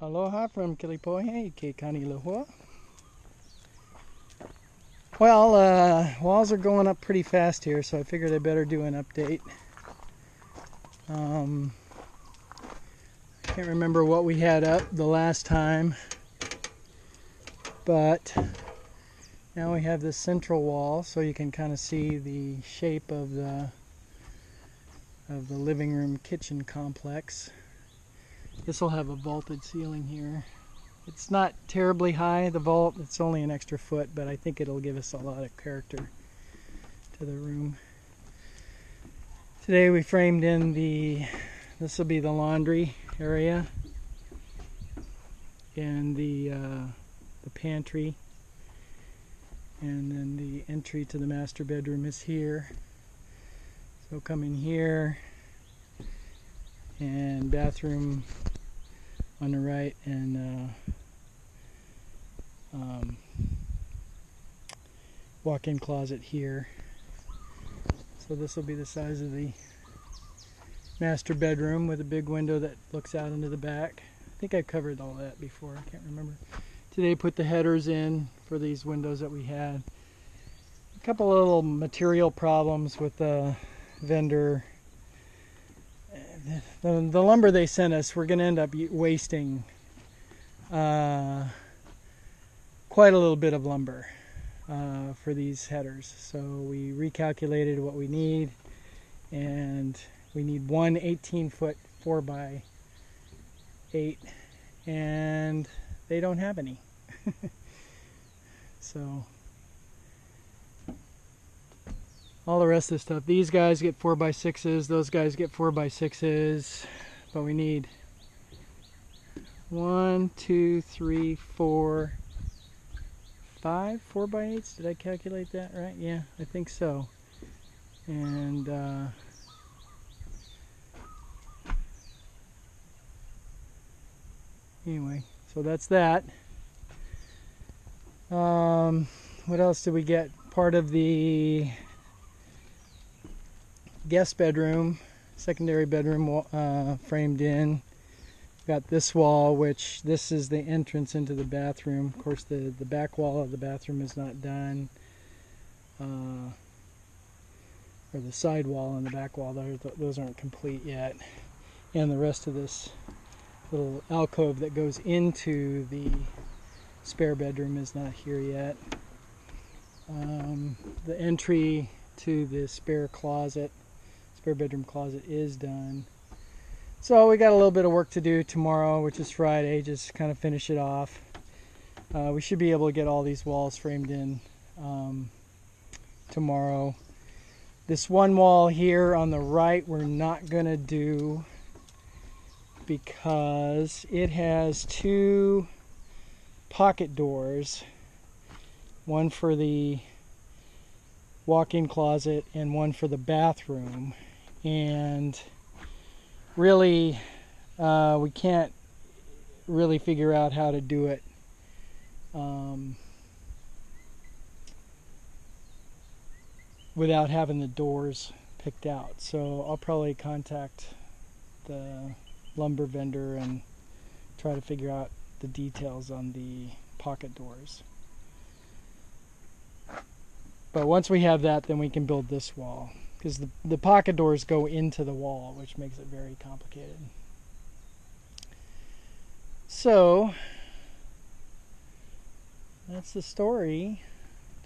Aloha from Kilipohe, Ke Kanilohua. Well, walls are going up pretty fast here, so I figured I better do an update. I can't remember what we had up the last time, but now we have this central wall, so you can kind of see the shape of the living room kitchen complex. This will have a vaulted ceiling here. It's not terribly high, the vault, it's only an extra foot, but I think it'll give us a lot of character to the room. Today we framed in this will be the laundry area and the pantry, and then the entry to the master bedroom is here. So come in here, and bathroom on the right, and walk-in closet here. So this will be the size of the master bedroom with a big window that looks out into the back. I think I covered all that before, I can't remember. Today put the headers in for these windows that we had. A couple of little material problems with the vendor. The lumber they sent us, we're going to end up wasting quite a little bit of lumber for these headers. So we recalculated what we need, and we need one 18-foot 4x8, and they don't have any. So all the rest of the stuff, these guys get 4x6s, those guys get 4x6s, but we need 1, 2, 3, 4, 5 4x8s. Did I calculate that right? Yeah, I think so. And anyway, so that's that. What else did we get? Part of the guest bedroom, secondary bedroom, framed in. Got this wall, which this is the entrance into the bathroom. Of course, the back wall of the bathroom is not done, or the side wall and the back wall, those aren't complete yet. And the rest of this little alcove that goes into the spare bedroom is not here yet. The entry to the spare bedroom closet is done. So we got a little bit of work to do tomorrow, which is Friday, just kind of finish it off. We should be able to get all these walls framed in tomorrow. This one wall here on the right we're not going to do because it has two pocket doors, one for the walk-in closet and one for the bathroom, and really we can't really figure out how to do it without having the doors picked out. So I'll probably contact the lumber vendor and try to figure out the details on the pocket doors. But once we have that, then we can build this wall, because the pocket doors go into the wall, which makes it very complicated. So that's the story.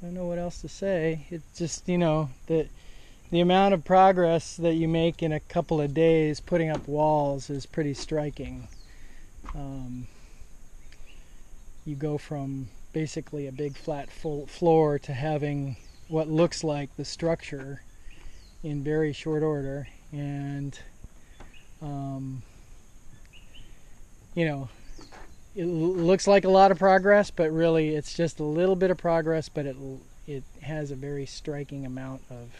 Don't know what else to say. It's just, you know, the amount of progress that you make in a couple of days putting up walls is pretty striking. You go from basically a big flat floor to having what looks like the structure in very short order, and you know, it looks like a lot of progress, but really it's just a little bit of progress, but it has a very striking amount of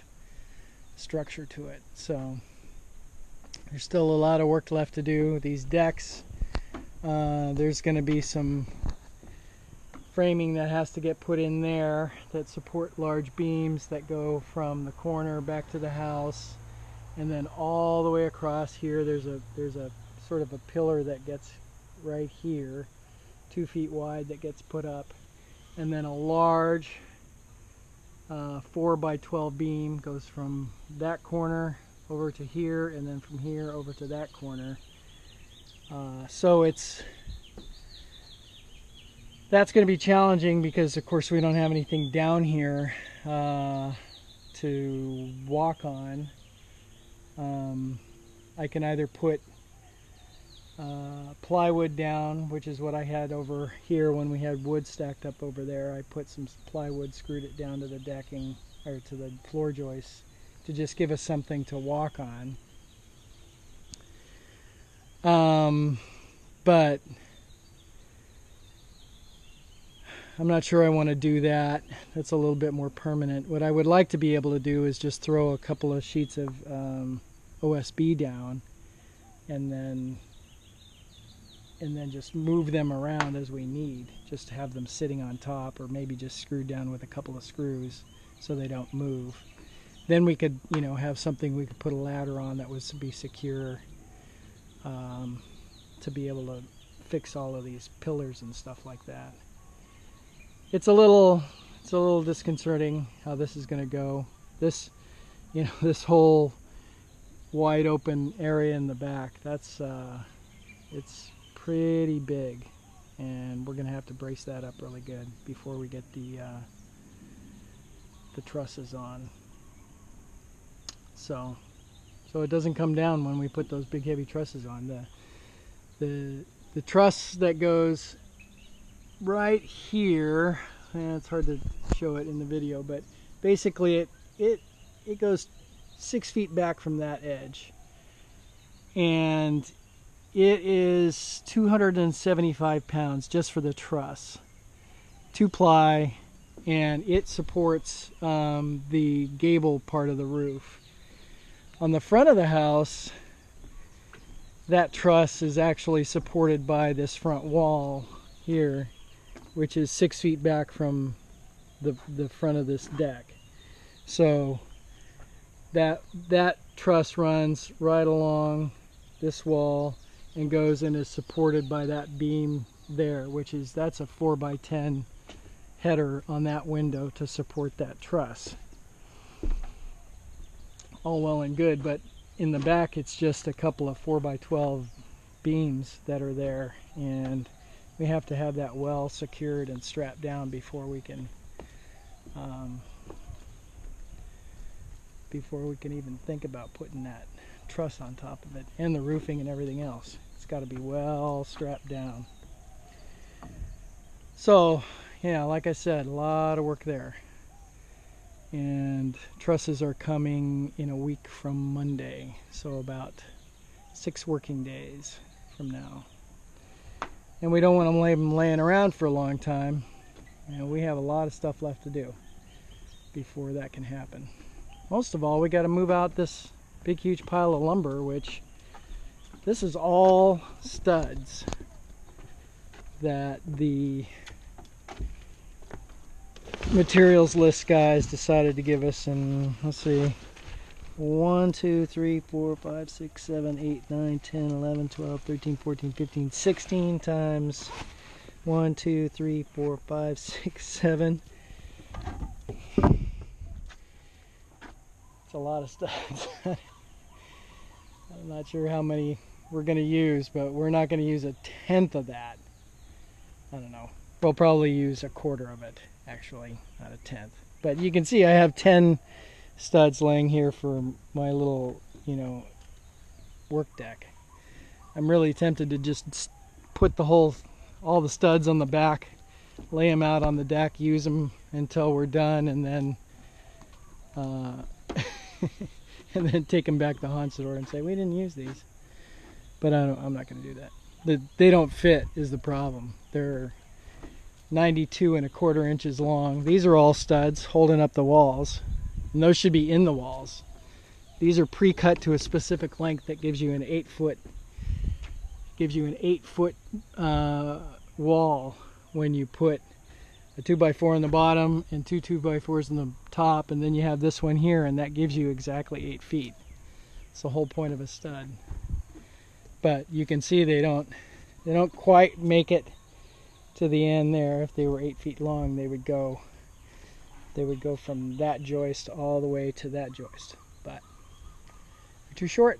structure to it. So there's still a lot of work left to do. These decks, there's going to be some framing that has to get put in there that support large beams that go from the corner back to the house, and then all the way across here there's a sort of a pillar that gets right here, 2 feet wide, that gets put up, and then a large 4 by 12 beam goes from that corner over to here, and then from here over to that corner. So that's going to be challenging because of course we don't have anything down here to walk on. I can either put plywood down, which is what I had over here when we had wood stacked up over there. I put some plywood, screwed it down to the decking, or to the floor joists, to just give us something to walk on. But I'm not sure I want to do that. That's a little bit more permanent. What I would like to be able to do is just throw a couple of sheets of OSB down, and then just move them around as we need, just to have them sitting on top, or maybe just screwed down with a couple of screws so they don't move. Then we could, you know, have something we could put a ladder on that was to be secure, to be able to fix all of these pillars and stuff like that. It's a little disconcerting how this is going to go. This, you know, this whole wide open area in the back, that's it's pretty big, and we're going to have to brace that up really good before we get the trusses on. So it doesn't come down when we put those big heavy trusses on. The truss that goes right here, and it's hard to show it in the video, but basically it goes 6 feet back from that edge, and it is 275 pounds just for the truss, 2-ply, and it supports the gable part of the roof. On the front of the house, that truss is actually supported by this front wall here, which is 6 feet back from the front of this deck. So that truss runs right along this wall and goes and is supported by that beam there, that's a 4 by 10 header on that window to support that truss. All well and good, but in the back it's just a couple of 4 by 12 beams that are there, and we have to have that well secured and strapped down before we can even think about putting that truss on top of it, and the roofing and everything else. It's got to be well strapped down. So yeah, like I said, a lot of work there, and trusses are coming in a week from Monday, so about 6 working days from now. And we don't want to leave them laying around for a long time. You know, we have a lot of stuff left to do before that can happen. Most of all, we got to move out this big huge pile of lumber, which this is all studs that the materials list guys decided to give us. And let's see, 1, 2, 3, 4, 5, 6, 7, 8, 9, 10, 11, 12, 13, 14, 15, 16 times 1, 2, 3, 4, 5, 6, 7. It's a lot of studs. I'm not sure how many we're going to use, but we're not going to use 1/10 of that. I don't know. We'll probably use 1/4 of it, actually, not 1/10. But you can see I have 10 studs laying here for my little, you know, work deck. I'm really tempted to just put all the studs on the back, lay them out on the deck, use them until we're done, and then and then take them back to Honsador and say we didn't use these. But I'm not going to do that. They don't fit is the problem. They're 92 1/4 inches long. These are all studs holding up the walls, and those should be in the walls. These are pre-cut to a specific length that gives you an 8-foot wall when you put a 2x4 on the bottom and 2 2x4s on the top, and then you have this one here, and that gives you exactly 8 feet. It's the whole point of a stud. But you can see they don't They don't quite make it to the end there. If they were 8 feet long, they would go from that joist all the way to that joist. But they're too short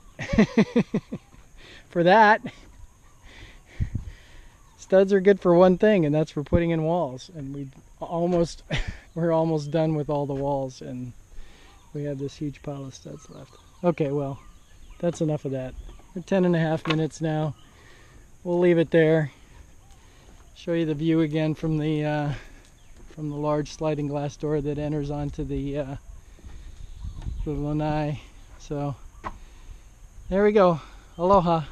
for that. Studs are good for one thing, and that's for putting in walls. And we're almost done with all the walls, and we have this huge pile of studs left. Okay, well, that's enough of that. We're 10.5 minutes now. We'll leave it there. Show you the view again from the large sliding glass door that enters onto the lanai. So there we go. Aloha.